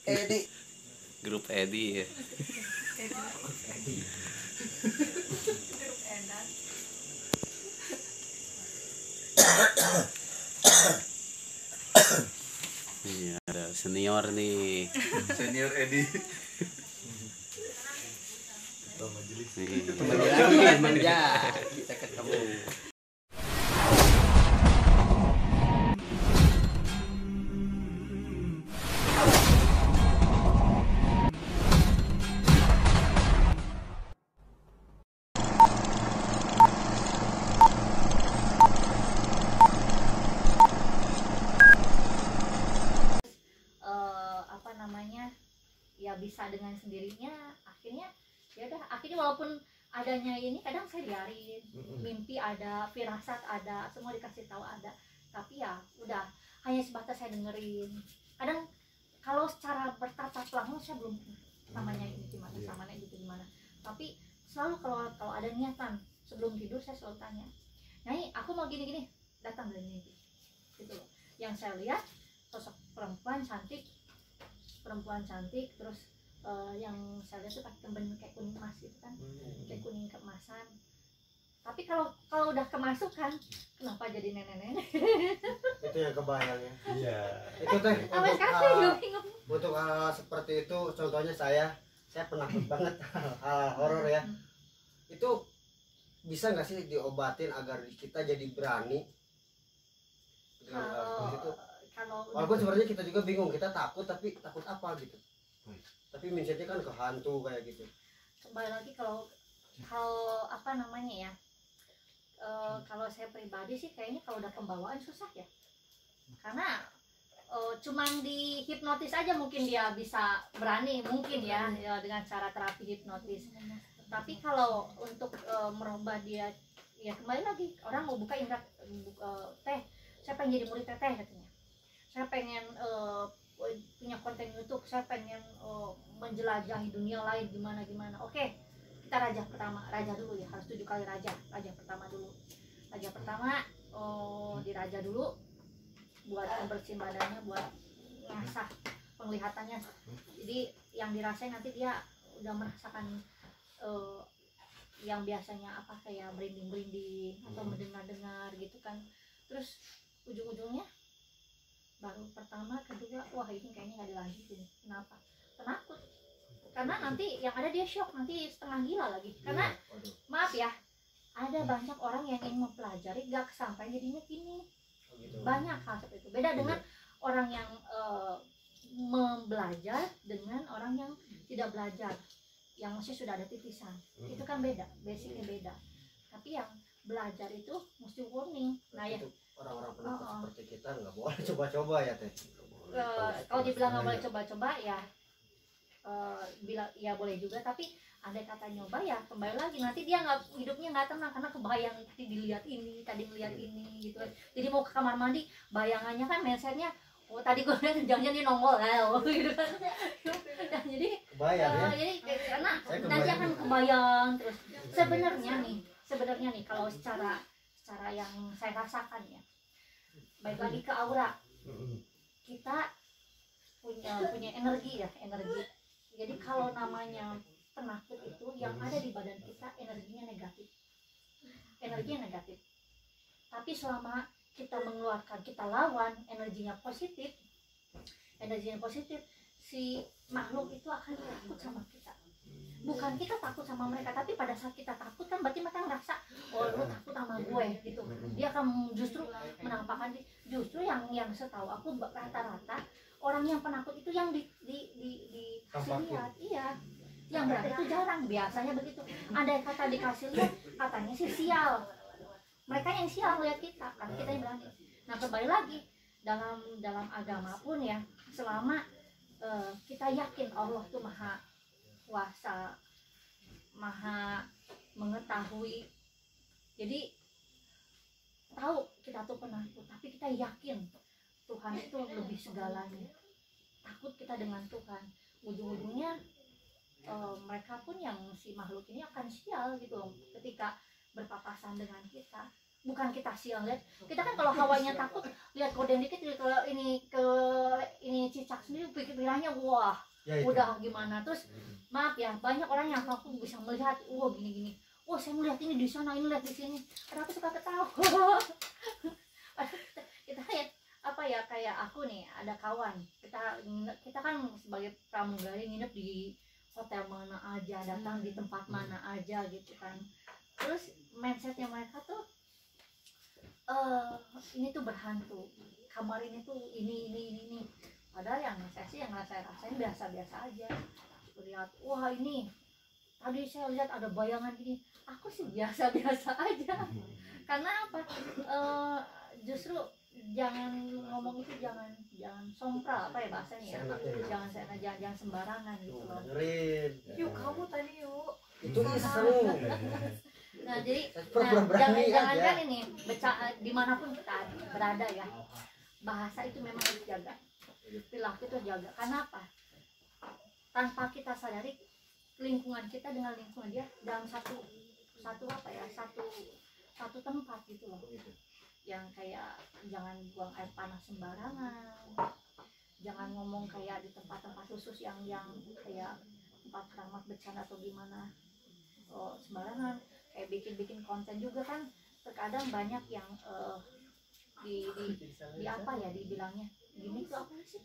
Edi. Grup Edi ya. Iya, ada senior nih. Senior Edi. Kembali lagi manja kita ketemu. Ya bisa dengan sendirinya akhirnya ya udah akhirnya walaupun adanya ini kadang saya biarin mimpi ada, firasat ada, semua dikasih tahu ada, tapi ya udah hanya sebatas saya dengerin. Kadang kalau secara bertatap langsung saya belum namanya ini gimana, namanya gitu gimana, tapi selalu kalau ada niatan sebelum tidur saya selalu tanya, Nyai aku mau gini-gini, datang dari mimpi gitu loh. Yang saya lihat sosok perempuan cantik terus yang saya lihat tuh pakai kemben kayak kuning emas gitu kan, kayak kuning keemasan. Tapi kalau udah kemasukan kenapa jadi nenek-nenek? Itu yang kebayang ya. Iya. Itu teh Sampai sekarang saya juga bingung. untuk hal seperti itu, contohnya saya penakut banget hal horor ya. Itu bisa nggak sih diobatin agar kita jadi berani dengan hal itu? Walaupun sebenarnya kita juga bingung, kita takut tapi takut apa gitu. Tapi mindsetnya kan ke hantu kayak gitu. Kembali lagi kalau apa namanya ya, kalau saya pribadi sih kayaknya kalau udah pembawaan susah ya, karena cuman di hipnotis aja mungkin dia bisa berani mungkin ya dengan cara terapi hipnotis. Tapi kalau untuk merubah dia, ya kembali lagi orang mau buka indra teh, saya pengen jadi murid teteh katanya, saya pengen punya konten YouTube, saya pengen menjelajahi dunia lain gimana. Oke, kita raja dulu ya, harus 7 kali raja pertama dulu. Raja pertama diraja dulu buat membersihin badannya, buat ngasah penglihatannya. Jadi yang dirasain nanti dia udah merasakan yang biasanya apa kayak merinding atau mendengar gitu kan. Terus ujung-ujungnya baru pertama, kedua, wah ini kayaknya nggak dilanjutin. Kenapa? Penakut. Karena nanti yang ada dia shock, nanti setengah gila lagi. Karena maaf ya, ada banyak orang yang ingin mempelajari gak kesampaian jadinya gini. Banyak hal seperti itu. Beda dengan orang yang membelajar dengan orang yang tidak belajar, yang masih sudah ada titisan. Itu kan beda, basicnya beda. Tapi yang belajar itu mesti warning. Nah ya, orang-orang penakut seperti kita nggak boleh coba-coba ya teh. Kalau dibilang nggak boleh coba-coba ya, bilang ya boleh juga, tapi andai kata nyoba ya kembali lagi nanti dia hidupnya nggak tenang karena kebayang dilihat ini, tadi melihat ini gitu. Jadi mau ke kamar mandi bayangannya kan mindsetnya, oh tadi gue lihat jangan dia nongol gitu kan. Jadi Kebayang ya. Jadi karena nanti akan kebayang terus. Sebenarnya nih kalau secara yang saya rasakan ya, baik lagi ke aura, kita punya energi. Jadi kalau namanya penakut itu yang ada di badan kita energinya negatif. Tapi selama kita mengeluarkan, kita lawan energinya positif, si makhluk itu akan takut sama kita. Bukan kita takut sama mereka, tapi pada saat kita takut kan berarti mereka ngerasa, oh lu takut sama gue gitu. Dia akan justru menampakkan, justru yang setahu aku rata-rata orang yang penakut itu yang dikasih lihat, iya. Yang berarti itu jarang, biasanya begitu. Andai kata dikasih lihat, katanya sih sial. Mereka yang sial melihat kita, kan kita yang berani. Nah kembali lagi dalam agama pun ya, selama kita yakin Allah tuh maha kuasa, maha mengetahui, jadi tahu kita tuh penakut, tapi kita yakin Tuhan itu lebih segalanya. Takut kita dengan Tuhan, ujung-ujungnya mereka pun yang si makhluk ini akan sial gitu loh ketika berpapasan dengan kita. Bukan kita sial, lihat kita kan kalau hawanya takut, lihat kode dikit, kalau ini cicak sendiri pikirannya wah Ya, itu. udah gimana. Terus maaf ya, banyak orang yang aku bisa melihat wah gini-gini, wah saya melihat ini di sana, ini lihat di sini, karena aku suka ketawa. Kita lihat apa ya, kayak aku nih ada kawan, kita kan sebagai pramugari nginep di hotel mana aja, datang di tempat mana aja gitu kan. Terus mindsetnya mereka tuh ini tuh berhantu, kamar ini tuh ini. Padahal yang yang saya rasain biasa-biasa aja. Lihat, wah ini tadi saya lihat ada bayangan gini, aku sih biasa-biasa aja. Karena apa? Justru jangan ngomong itu, jangan sompral, apa ya bahasanya ya, jangan sembarangan gitu loh. Dengerin. Yuk kamu tadi yuk. Itu iseng. Nah jadi Berani jangan aja. kan ini dimanapun kita berada ya, bahasa itu memang harus jaga, perilaku itu jaga. Karena apa? Tanpa kita sadari lingkungan kita dengan lingkungan dia dalam satu apa ya, satu tempat gitu loh. Yang kayak jangan buang air panas sembarangan, jangan ngomong kayak di tempat-tempat khusus yang kayak tempat keramat bencana atau gimana, sembarangan. Kayak bikin konten juga kan terkadang banyak yang di apa ya dibilangnya gini tuh apa sih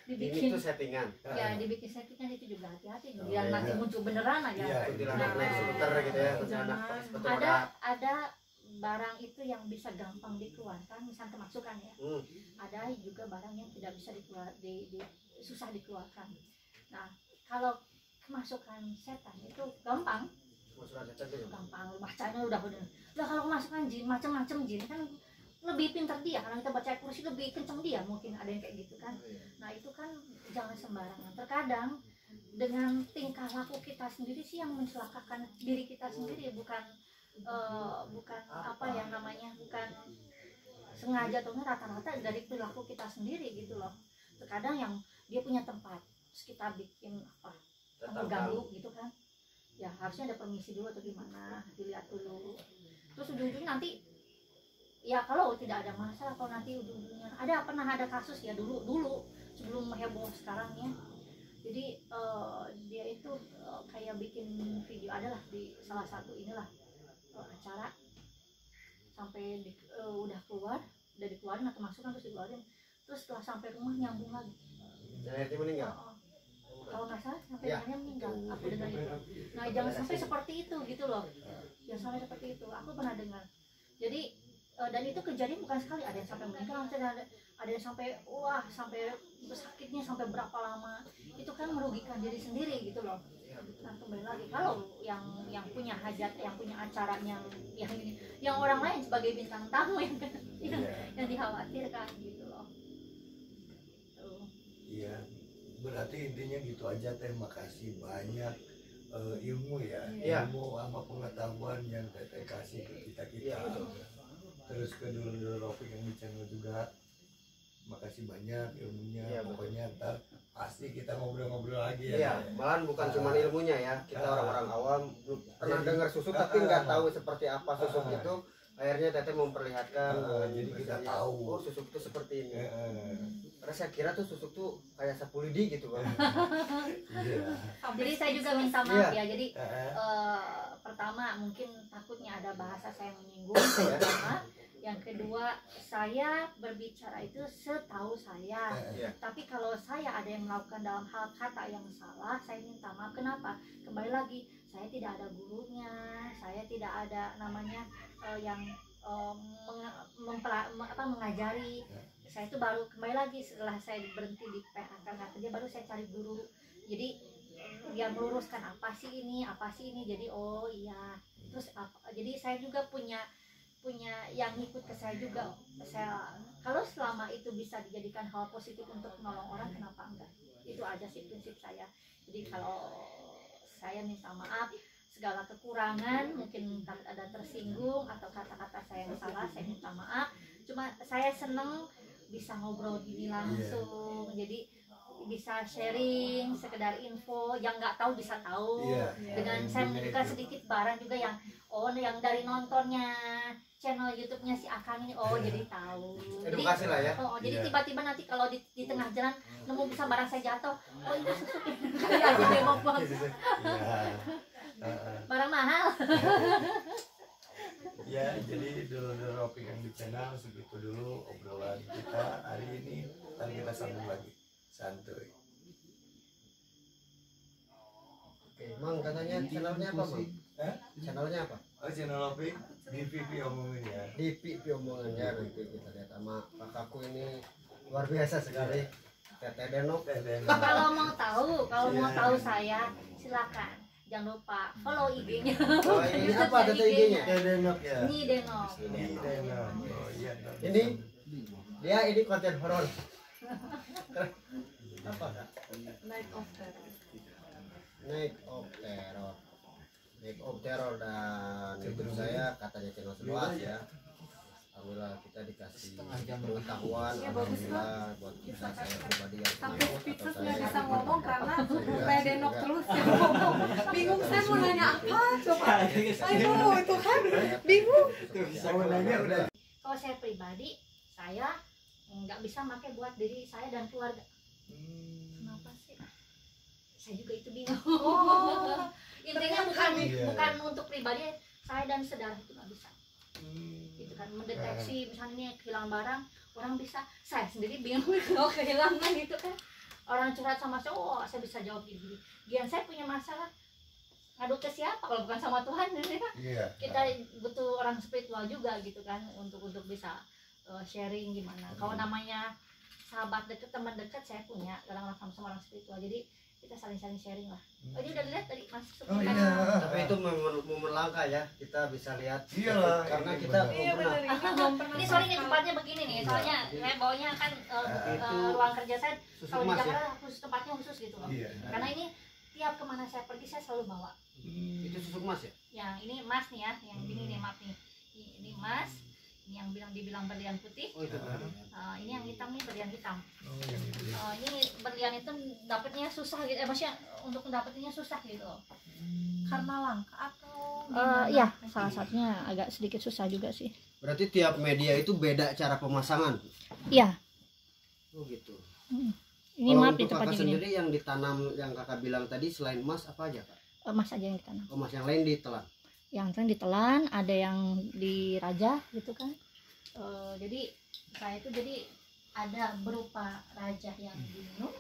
Ini tuh settingan. ya dibikin settingan, itu juga hati-hati biar nanti muncul beneran aja. Kuntilanak naik skuter gitu ya, kuntilanak pakai sepatu roda. Ada barang itu yang bisa gampang dikeluarkan, misalnya kemasukan ya. Ada juga barang yang tidak bisa susah dikeluarkan. Nah kalau kemasukan setan itu gampang, gampang bacanya udah bener. Lah kalau kemasukan jin, macam-macam jin kan lebih pintar dia, karena kita baca kursi lebih kenceng dia, mungkin ada yang kayak gitu kan. Nah itu kan jangan sembarangan. Terkadang dengan tingkah laku kita sendiri sih yang mencelakakan diri kita sendiri, bukan apa yang namanya, bukan sengaja atau enggak, rata-rata dari perilaku kita sendiri gitu loh. Terkadang yang dia punya tempat terus kita bikin apa, mengganggu gitu kan, ya harusnya ada permisi dulu atau gimana, dilihat dulu. Terus ujung-ujungnya nanti ya kalau tidak ada masalah, kalau nanti ujung-ujungnya pernah ada kasus ya dulu sebelum heboh sekarang ya. Jadi dia itu kayak bikin video, adalah di salah satu inilah acara, sampai udah dikeluarin atau kemasukan terus dikeluarin, terus setelah sampai rumah nyambung lagi. Jadi meninggal. Kalau nggak salah sampai rumahnya meninggal, aku dengar itu. Nah jangan sampai seperti itu gitu loh, jangan sampai seperti itu, aku pernah dengar. Jadi dan itu kejadian bukan sekali, ada yang sampai meninggal, ada yang sampai wah sampai sakitnya sampai berapa lama. Itu kan merugikan diri sendiri gitu loh. Nah kembali lagi, kalau yang punya hajat, yang punya acara yang orang lain sebagai bintang tamu yang dikhawatirkan gitu loh. Iya, berarti intinya gitu aja teh. Makasih banyak ilmu ya, ilmu sama pengetahuan yang teteh kasih ke kita. Terus ke dulu Rofik yang di channel juga, makasih banyak ilmunya. Pokoknya ntar pasti kita ngobrol-ngobrol lagi ya. Malahan bukan cuma ilmunya ya, kita orang-orang awam pernah dengar susuk tapi nggak tahu seperti apa susuk itu. Akhirnya teteh memperlihatkan, jadi kita tahu. Oh susuk itu seperti ini. Karena saya kira tuh susuk tuh kayak sapu lidi gitu kan. Jadi saya juga minta maaf ya. Jadi pertama mungkin takutnya ada bahasa saya menyinggung. Pertama, yang kedua saya berbicara itu setahu saya. Tapi kalau saya ada yang melakukan dalam hal kata yang salah, saya minta maaf. Kenapa? Kembali lagi, saya tidak ada gurunya, saya tidak ada namanya yang mengajari. Saya itu baru kembali lagi setelah saya berhenti di PHK nggak kerja, baru saya cari guru. Jadi dia meluruskan apa sih ini. Jadi oh iya. Terus jadi saya juga punya yang ikut ke saya juga. Saya kalau selama itu bisa dijadikan hal positif untuk menolong orang, kenapa enggak? Itu aja sih prinsip saya. Jadi kalau saya minta maaf segala kekurangan, mungkin ada tersinggung atau kata-kata saya yang salah, saya minta maaf. Cuma saya seneng bisa ngobrol gini langsung, jadi bisa sharing sekedar info yang nggak tahu bisa tahu. Dengan saya menunjukkan sedikit barang juga yang dari nontonnya channel YouTube-nya si Akang ini, jadi tahu. Edukasi lah ya. Jadi tiba-tiba nanti kalau di tengah jalan nemu bisa barang saya jatuh, oh itu susuk ya demo box barang mahal. Ya, jadi dulu Opik yang di channel segitu dulu obrolan kita hari ini. Nanti kita sambung lagi santuy. Oke, Mang katanya channelnya apa, Mang? Channelnya apa? Oh, channel Opik di VP omongin ya. Di PIP omongan ya, nanti kita lihat sama kakakku ini luar biasa sekali. Teteh Denok. Kalau mau tahu saya silakan. Jangan lupa follow IG-nya. Oh, ini apa data IG-nya? Denok ya. Ini Denok. Ini Denok. Oh iya. Ini ini konten horor. Apa kak? Night of Terror. Night of Terror. Night of Terror dan YouTube saya katanya channel seluas ya. Alhamdulillah kita dikasih pengetahuan, alhamdulillah buat kita saya pribadi yang Sampai speechless nggak saya bisa ngomong karena kayak Denok terus yang ngomong. Bingung saya mau nanya apa coba. Aduh itu kan bingung. Mau nanya udah. Kalau saya pribadi, saya nggak bisa pakai buat diri saya dan keluarga. Kenapa sih? Saya juga itu bingung. Oh, Intinya Iya. bukan untuk pribadi, saya dan saudara itu nggak bisa. Gitu kan, mendeteksi misalnya ini kehilangan barang, orang bisa. Saya sendiri bingung kalau kehilangan gitu kan. Orang curhat sama saya, oh saya bisa jawab gini. Gian saya punya masalah, ngadu ke siapa kalau bukan sama Tuhan gitu kan. Iya. Kita butuh orang spiritual juga gitu kan untuk bisa sharing gimana. Kalau namanya sahabat deket, teman dekat saya punya kadang-kadang sama orang spiritual, jadi kita saling sharing lah. Oh ini udah lihat tadi masuk Oh iya. tapi itu momen langka ya, kita bisa lihat. Iyalah, karena ini kita benar. iya belum benar pernah. ini belum pernah. Ini soalnya tempatnya begini nih, soalnya saya bawanya kan ruang kerja saya Susu kalau di emas ya. Jakarta khusus tempatnya khusus gitu loh. Iya. Karena ini tiap kemana saya pergi saya selalu bawa. Itu susu emas ya. Yang ini emas nih ya, yang ini nih maaf nih. Ini emas, ini yang dibilang berlian putih. Oh itu. Ini yang hitam nih berlian hitam. Oh yang itu. Ini berlian itu dapetnya susah gitu, maksudnya untuk mendapatkannya susah gitu loh. Karena langka atau Iya, salah satunya agak sedikit susah juga sih. Berarti tiap media itu beda cara pemasangan. Iya. Oh gitu. Ini Kalau maaf di untuk tempatnya kakak gini. sendiri yang ditanam yang kakak bilang tadi selain emas apa aja kak? Emas aja yang ditanam. Oh emas yang lain ditelan. Yang kan ditelan, ada yang dirajah gitu kan. Jadi saya itu jadi ada berupa rajah yang diminum,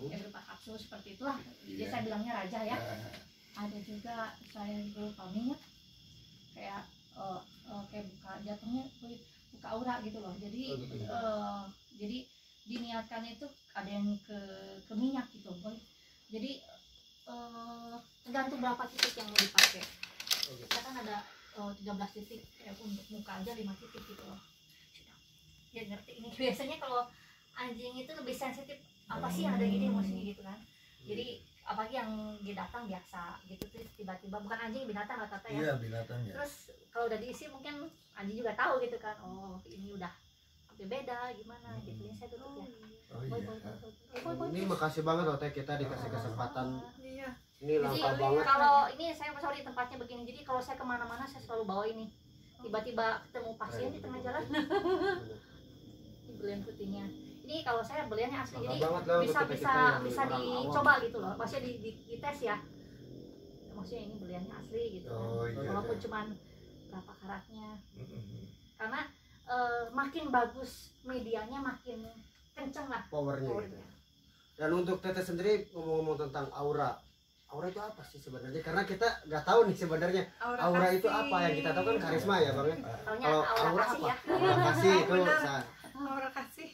berupa kapsul seperti itulah. Jadi saya bilangnya rajah ya. Ada juga saya berupa minyak kayak kayak buka jatuhnya buka aura gitu loh. Jadi diniatkan itu ada yang ke minyak gitu boy. Jadi tergantung berapa titik yang mau dipakai. Kita kan ada 13 titik untuk muka aja 5 titik gitu loh. Ya ngerti ini biasanya kalau anjing itu lebih sensitif apa sih yang ada gini emosi gitu kan. Jadi apalagi yang dia datang biasa gitu tuh tiba-tiba bukan anjing binatang rata-rata ya. Iya binatang ya. Terus kalau udah diisi mungkin anjing juga tahu gitu kan. Oh ini udah hampir beda gimana gitu ya saya tutup ya. Oh Boy, iya. boy, boy. Ini makasih banget loh teh kita dikasih kesempatan. Iya. Ini Jadi langka banget. kalau ini saya sorry tempatnya begini. Jadi kalau saya kemana-mana saya selalu bawa ini. Tiba-tiba ketemu pasien di tengah jalan. Ini berlian putihnya. Ini kalau saya berliannya asli, Mahal jadi banget lah untuk kita yang bisa orang dicoba gitu loh. Maksudnya dites ya. Maksudnya ini berliannya asli gitu kan. Oh iya. Walaupun cuman berapa karatnya. Karena makin bagus medianya makin kenceng lah Powernya. powernya. Dan untuk teteh sendiri ngomong-ngomong tentang aura. Aura itu apa sih sebenarnya? Karena kita nggak tahu nih sebenarnya. Aura itu apa? Yang kita tahu kan karisma ya bang ya. Taunya Kalau aura aura kasih apa? ya. Aura kasih itu. Benar. Aura kasih.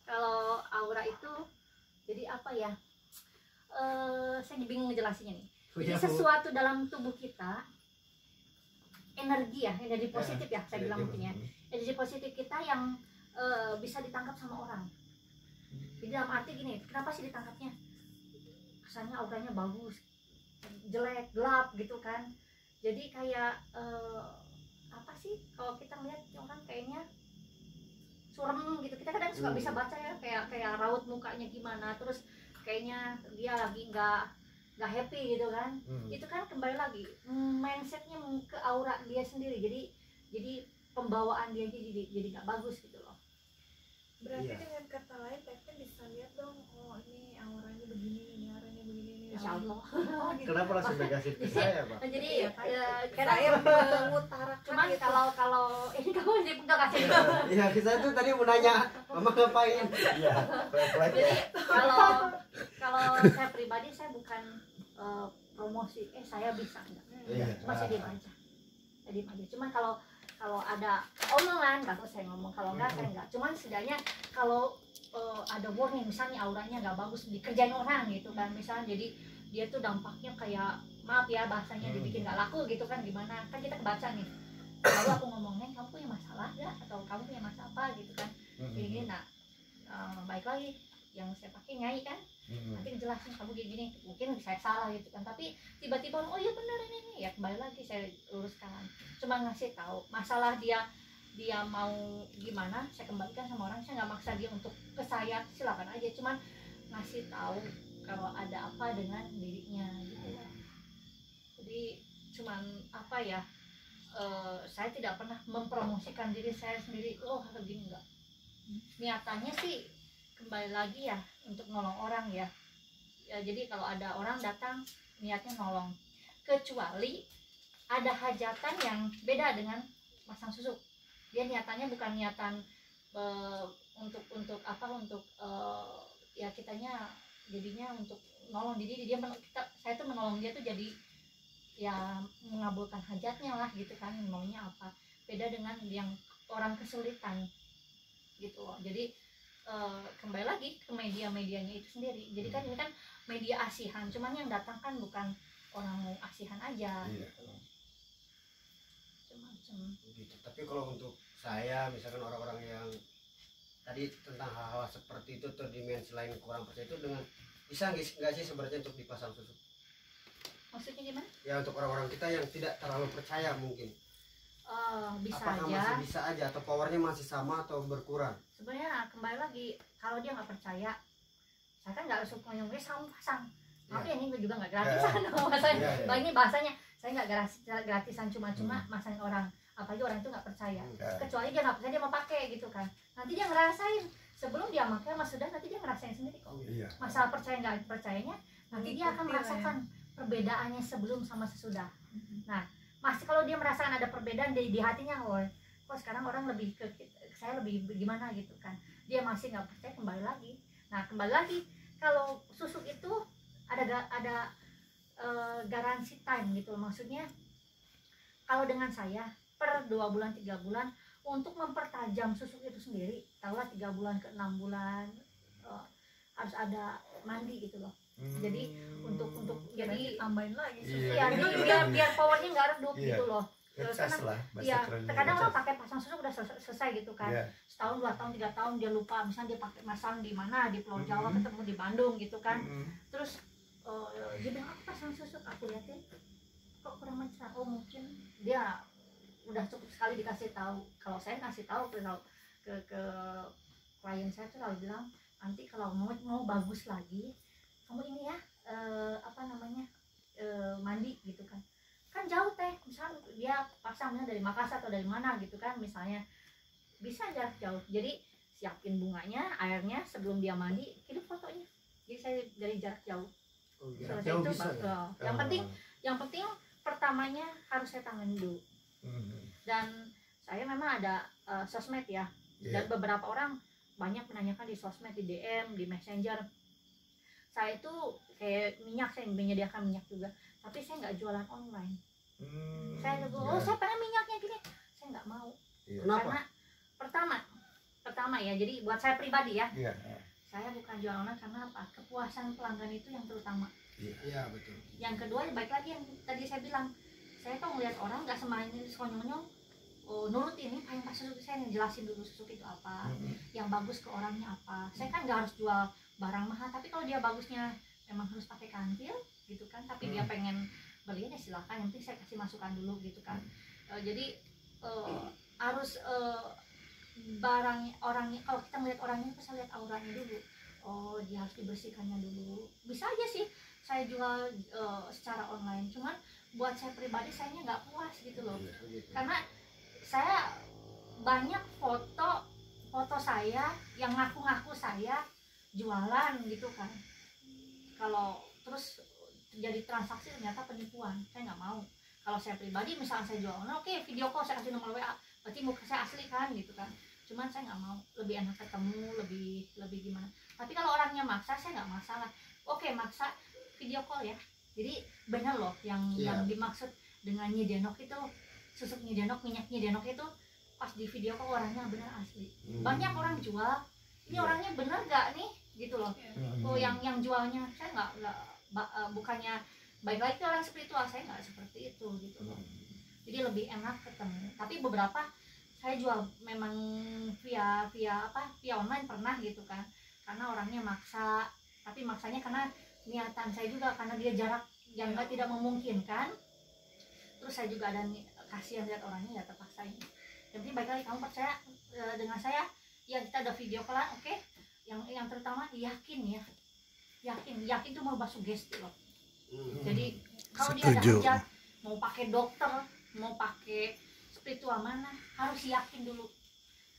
Kalau aura itu jadi apa ya? Saya bingung ngejelasinnya nih. Jadi sesuatu dalam tubuh kita energi ya, energi positif ya, saya bilang mungkin ya. Energi positif kita yang bisa ditangkap sama orang. Jadi dalam arti gini, kenapa sih ditangkapnya? Kesannya auranya bagus, jelek, gelap gitu kan. Jadi kayak apa sih kalau kita melihat orang kayaknya surem gitu. Kita kadang suka bisa baca ya kayak raut mukanya gimana, terus kayaknya dia lagi nggak happy gitu kan. Itu kan kembali lagi mindsetnya ke aura dia sendiri. Jadi pembawaan dia jadi nggak bagus gitu loh. Berarti Iya. dengan kata lain Tete bisa lihat dong, oh ini insya Allah. Kenapa langsung negatif ke saya, Pak? Jadi Saya mengutarakan cuman gitu. kalau ini kamu dipegang kasih. Iya, kita tuh tadi mau nanya, Mama ngapain? Iya, flat Jadi ya. kalau saya pribadi saya bukan promosi saya bisa enggak. Iya. Cuma saya diem aja. Saya diem aja. Cuman kalau ada omongan baru saya ngomong, kalau enggak saya enggak. Cuman setidaknya kalau ada warning misalnya auranya nggak bagus dikerjain orang gitu kan, misalnya jadi dia tuh dampaknya kayak maaf ya bahasanya dibikin nggak laku gitu kan, gimana kan kita kebaca nih, lalu aku ngomongnya kamu punya masalah nggak atau kamu punya masalah apa gitu kan, gini. Nah baik lagi yang saya pakai nyai kan, nanti jelasin kamu gini, mungkin saya salah gitu kan, tapi tiba-tiba oh iya benar ini ya kembali lagi saya luruskan, cuma ngasih tahu masalah dia mau gimana saya kembalikan sama orang, saya nggak maksa dia untuk ke saya, silakan aja, cuman ngasih tahu kalau ada apa dengan dirinya gitu ya. Jadi cuman apa ya, saya tidak pernah mempromosikan diri saya sendiri, oh begini enggak, niatannya sih kembali lagi ya untuk nolong orang ya, jadi kalau ada orang datang niatnya nolong, kecuali ada hajatan yang beda dengan masang susuk, dia niatannya bukan niatan untuk apa, untuk ya kitanya jadinya untuk nolong, jadi saya tuh menolong dia tuh jadi ya mengabulkan hajatnya lah gitu kan, maunya apa, beda dengan yang orang kesulitan gitu loh. Jadi kembali lagi ke media-medianya itu sendiri, jadi kan ini kan media asihan, cuman yang datang kan bukan orang mau asihan aja gitu loh. Gitu. Tapi kalau untuk saya misalkan orang-orang yang tadi tentang hal-hal seperti itu tuh dimensi lain kurang percaya itu, dengan bisa nggak sih sebenarnya untuk dipasang susuk? Maksudnya gimana? Ya untuk orang-orang kita yang tidak terlalu percaya mungkin. Bisa Apakah aja. masih bisa aja atau powernya masih sama atau berkurang? Sebenarnya kembali lagi, kalau dia nggak percaya, saya kan nggak suka nyongnya sama pasang. Tapi ini juga nggak gratisan, bahasanya. Ini bahasanya saya nggak gratisan cuma-cuma masangin orang. Apalagi orang itu nggak percaya. Kecuali dia nggak percaya, dia mau pakai gitu kan. Nanti dia ngerasain sebelum dia pakai mas sudah, nanti dia ngerasain sendiri kok. Masalah percaya nggak percayanya, nanti dia akan merasakan perbedaannya sebelum sama sesudah. Nah, masih kalau dia merasakan ada perbedaan di hatinya, kok sekarang orang lebih ke saya lebih gimana gitu kan, dia masih nggak percaya, kembali lagi. Nah kembali lagi, kalau susuk itu ada garansi time gitu loh, maksudnya kalau dengan saya per 2 bulan 3 bulan untuk mempertajam susuk itu sendiri, tahulah 3 bulan ke 6 bulan harus ada mandi gitu loh. Jadi untuk jadi tambahin lagi ya, biar powernya nggak redup gitu loh. Karena ya terkadang orang pakai pasang susuk udah selesai gitu kan, setahun 2 tahun 3 tahun dia lupa, misalnya dia pakai masang di mana, di Pulau Jawa, ketemu di Bandung gitu kan, terus dia bilang aku pasang susuk, aku liatin kok kurang mesra, oh mungkin dia udah cukup sekali dikasih tahu. Kalau saya kasih tahu ke klien saya tuh selalu bilang, nanti kalau mau bagus lagi kamu ini ya mandi gitu kan jauh teh, misalnya dia pasangnya dari Makassar atau dari mana gitu kan, misalnya bisa jarak jauh, jadi siapin bunganya, airnya sebelum dia mandi, kirim fotonya, jadi saya dari jarak jauh. Jarak jauh itu bisa ya? yang penting pertamanya harus saya tangani dulu. Dan saya memang ada sosmed ya, dan beberapa orang banyak menanyakan di sosmed, di DM, di Messenger. Saya itu kayak minyak, saya menyediakan minyak juga, tapi saya nggak jualan online. Saya bilang, saya pengen minyaknya gini, saya nggak mau. Kenapa? Karena pertama ya, jadi buat saya pribadi ya, saya bukan jualan online karena apa? Kepuasan pelanggan itu yang terutama. Iya betul. Yang kedua, baik lagi yang tadi saya bilang, saya tuh ngeliat orang nggak semuanya sekonyong-nyong nurut ini, pengen pas susuk, saya jelasin dulu susuk itu apa, yang bagus ke orangnya apa. Saya kan nggak harus jual barang mahal, tapi kalau dia bagusnya memang harus pakai kantil gitu kan, tapi dia pengen belinya ya silakan, nanti saya kasih masukan dulu gitu kan. Jadi harus barang orangnya, kalau kita melihat orangnya kita lihat auranya dulu, oh dia harus dibersihkannya dulu. Bisa aja sih saya jual secara online, cuman buat saya pribadi sayanya nggak puas gitu loh, karena saya banyak foto saya yang ngaku-ngaku saya jualan gitu kan, kalau terus jadi transaksi ternyata penipuan. Saya nggak mau. Kalau saya pribadi misalnya saya jual online, oke, video call saya kasih nomor WA, berarti muka saya asli kan gitu kan. Cuman saya nggak mau, lebih enak ketemu, lebih gimana. Tapi kalau orangnya maksa, saya nggak masalah. Oke, maksa video call ya. Jadi benar loh yang dimaksud dengan nyidenok itu, susuk nyidenok, minyak nyidenok itu pas di video call orangnya benar asli. Banyak orang jual, ini orangnya benar gak nih gitu loh. Oh yang jualnya saya nggak bukannya baik lagi orang spiritual, saya nggak seperti itu gitu loh. Jadi lebih enak ketemu. Tapi beberapa saya jual memang via online pernah gitu kan, karena orangnya maksa. Tapi maksanya karena niatan saya juga, karena dia jarak yang tidak memungkinkan. Terus saya juga ada kasihan lihat orangnya, ya terpaksa ini. Yang penting baik lagi kamu percaya dengan saya, ya kita ada video call, oke. Yang terutama yakin tuh merubah sugesti loh. Jadi kalau dia ada hajat, mau pakai dokter, mau pakai spiritual mana, harus yakin dulu.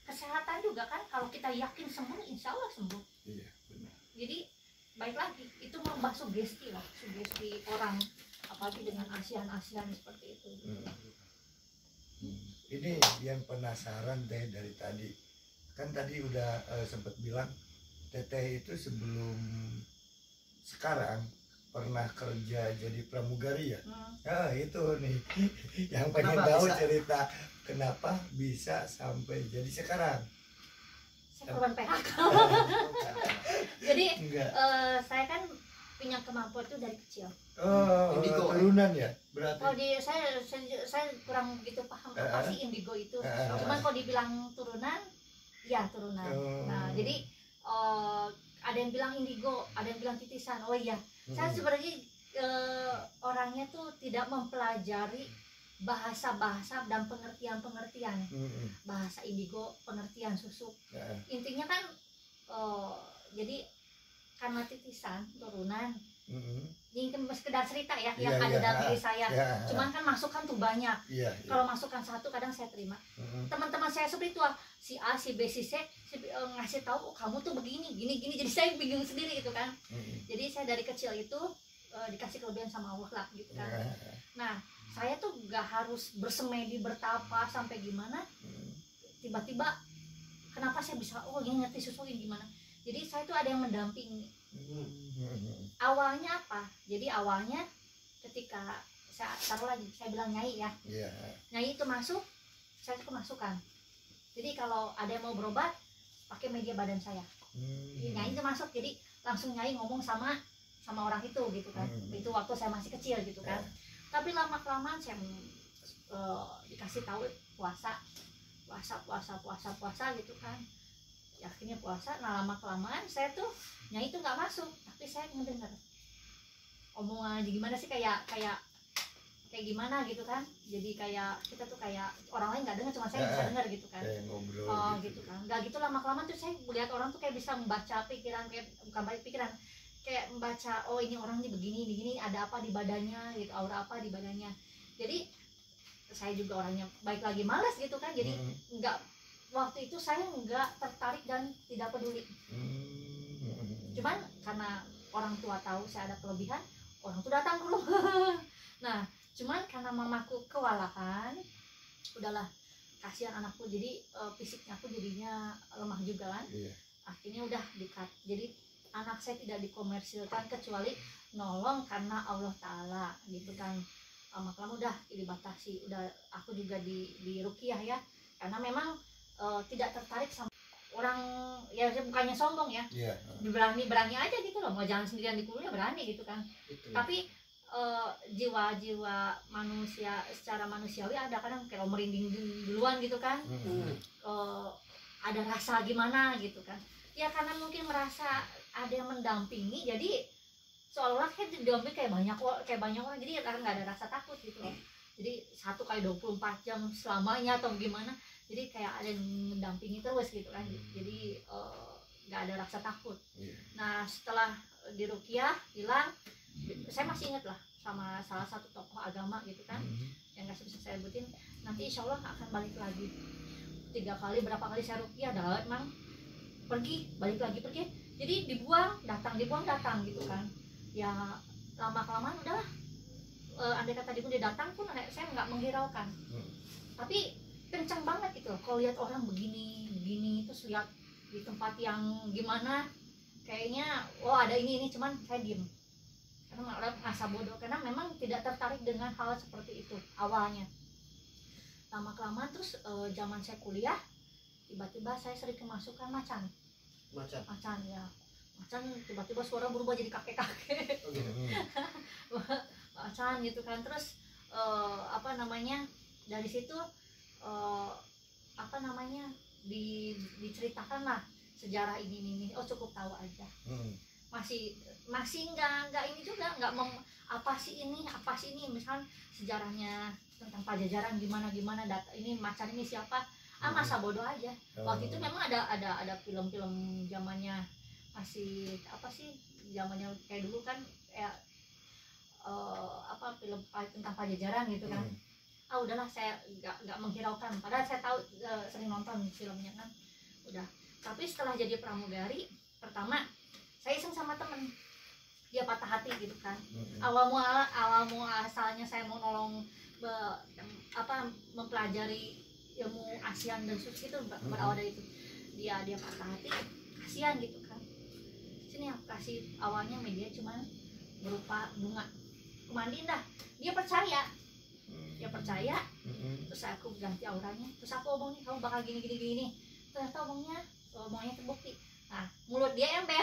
Kesehatan juga kan, kalau kita yakin sembuh, insya Allah sembuh. Iya, benar. Jadi baik lagi, itu merubah sugesti loh, sugesti orang, apalagi dengan asihan-asihan seperti itu. Ini yang penasaran Teh dari tadi, kan tadi udah sempat bilang Teteh itu sebelum sekarang pernah kerja jadi pramugari ya? Ah itu nih yang pengen tahu cerita kenapa bisa sampai jadi sekarang. Saya korban PHK. Jadi saya kan punya kemampuan itu dari kecil. Indigo turunan ya berarti. Kalau saya kurang begitu paham apa sih indigo itu. Cuman kalau dibilang turunan, ya turunan. Nah jadi ada yang bilang indigo, ada yang bilang titisan. Oh iya, saya sebenarnya orangnya tuh tidak mempelajari bahasa-bahasa dan pengertian-pengertian. Bahasa indigo, pengertian susuk. Intinya kan jadi karena titisan turunan. Ini kan sekedar cerita ya yang ada dalam diri saya. Cuman kan masukan tuh banyak. Kalau masukan satu kadang saya terima. Teman-teman saya spiritual, si A, si B, si C ngasih tahu, oh, kamu tuh begini, gini. Jadi saya bingung sendiri gitu kan. Jadi saya dari kecil itu dikasih kelebihan sama Allah lah gitu kan. Nah, saya tuh gak harus bersemedi, bertapa sampai gimana. Tiba-tiba kenapa saya bisa, oh ini ngerti susuk ini gimana. Jadi saya tuh ada yang mendampingi. Awalnya apa? Jadi awalnya ketika saya taruh lagi, saya bilang nyai ya. Nyai itu masuk, saya kemasukan. Jadi kalau ada yang mau berobat, pakai media badan saya. Nyai itu masuk, jadi langsung nyai ngomong sama orang itu gitu kan. Itu waktu saya masih kecil gitu kan. Tapi lama-kelamaan saya dikasih tahu puasa gitu kan. Akhirnya puasa, nah lama-kelamaan saya tuh nyai itu nggak masuk, tapi saya mendengar omongan gimana sih, kayak gimana gitu kan. Jadi kayak kita tuh kayak orang lain nggak dengar, cuma saya bisa dengar gitu kan. Oh gitu kan. Nggak gitu lama-kelamaan tuh saya melihat orang tuh kayak bisa membaca pikiran, kayak bukan baik pikiran, kayak membaca, oh ini orang nih begini, ada apa di badannya gitu, aura apa di badannya. Jadi saya juga orangnya baik lagi malas gitu kan. Jadi nggak, waktu itu saya nggak tertarik dan tidak peduli. Cuman karena orang tua tahu saya ada kelebihan, orang tuh datang ke rumah. Nah, cuman karena mamaku kewalahan, udahlah kasihan anakku, jadi fisiknya aku jadinya lemah juga kan. Akhirnya udah di-cut. Jadi anak saya tidak dikomersilkan kecuali nolong karena Allah Ta'ala gitu kan. Lama-lama udah dibatasi, udah aku juga di ruqyah ya, karena memang tidak tertarik sama orang ya, bukannya sombong ya, berani aja gitu loh, mau jalan sendirian di kuliah berani gitu kan. Tapi jiwa-jiwa manusia secara manusiawi ada kadang kayak merinding duluan gitu kan. Ada rasa gimana gitu kan ya, karena mungkin merasa ada yang mendampingi, jadi seolah-olah kayak didampingi kayak banyak orang, jadi karena nggak ada rasa takut gitu loh. Jadi 1 kali 24 jam selamanya atau gimana, jadi kayak ada yang mendampingi terus gitu kan. Jadi nggak ada rasa takut. Nah setelah di ruqyah hilang, saya masih ingat lah sama salah satu tokoh agama gitu kan, yang nggak bisa saya sebutin. Nanti insya Allah akan balik lagi 3 kali, berapa kali saya ruqyah, dah emang pergi balik lagi pergi. Jadi dibuang datang gitu kan. Ya lama kelamaan udahlah, andai kata dia datang pun saya nggak menghiraukan. Tapi kencang banget gitu kalau lihat orang begini terus lihat di tempat yang gimana kayaknya ada ini cuman saya diem karena merasa bodoh, karena memang tidak tertarik dengan hal seperti itu awalnya. Lama kelamaan terus zaman saya kuliah tiba-tiba saya sering kemasukan macan ya, macan tiba-tiba suara berubah jadi kakek-kakek. Macan gitu kan. Terus dari situ diceritakan lah sejarah ini. Oh cukup tahu aja. Masih nggak ini juga apa sih ini misal sejarahnya tentang Pajajaran gimana data ini macan ini siapa, masa bodoh aja. Waktu itu memang ada film-film zamannya masih zamannya kayak dulu kan film tentang Pajajaran gitu kan. Udahlah saya nggak menghiraukan, padahal saya tahu sering nonton filmnya kan. Udah. Tapi setelah jadi pramugari pertama saya iseng sama temen, dia patah hati gitu kan. Awal asalnya saya mau nolong mempelajari ilmu ASEAN dan suci itu berawal dari itu. Dia patah hati, kasihan gitu kan. Sini aku kasih awalnya media cuman berupa bunga, kemandiin dah. Dia percaya, terus aku ganti auranya, terus aku omong nih kamu bakal gini, ternyata omongnya terbukti. Nah, mulut dia ember,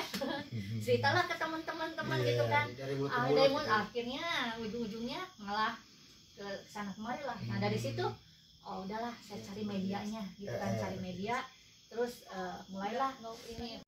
ceritalah ke teman-teman gitu kan. Dari mulut akhirnya ujung-ujungnya malah ke sana kemari lah. Nah dari situ, udahlah saya cari medianya gitu kan, cari media, terus mulailah ini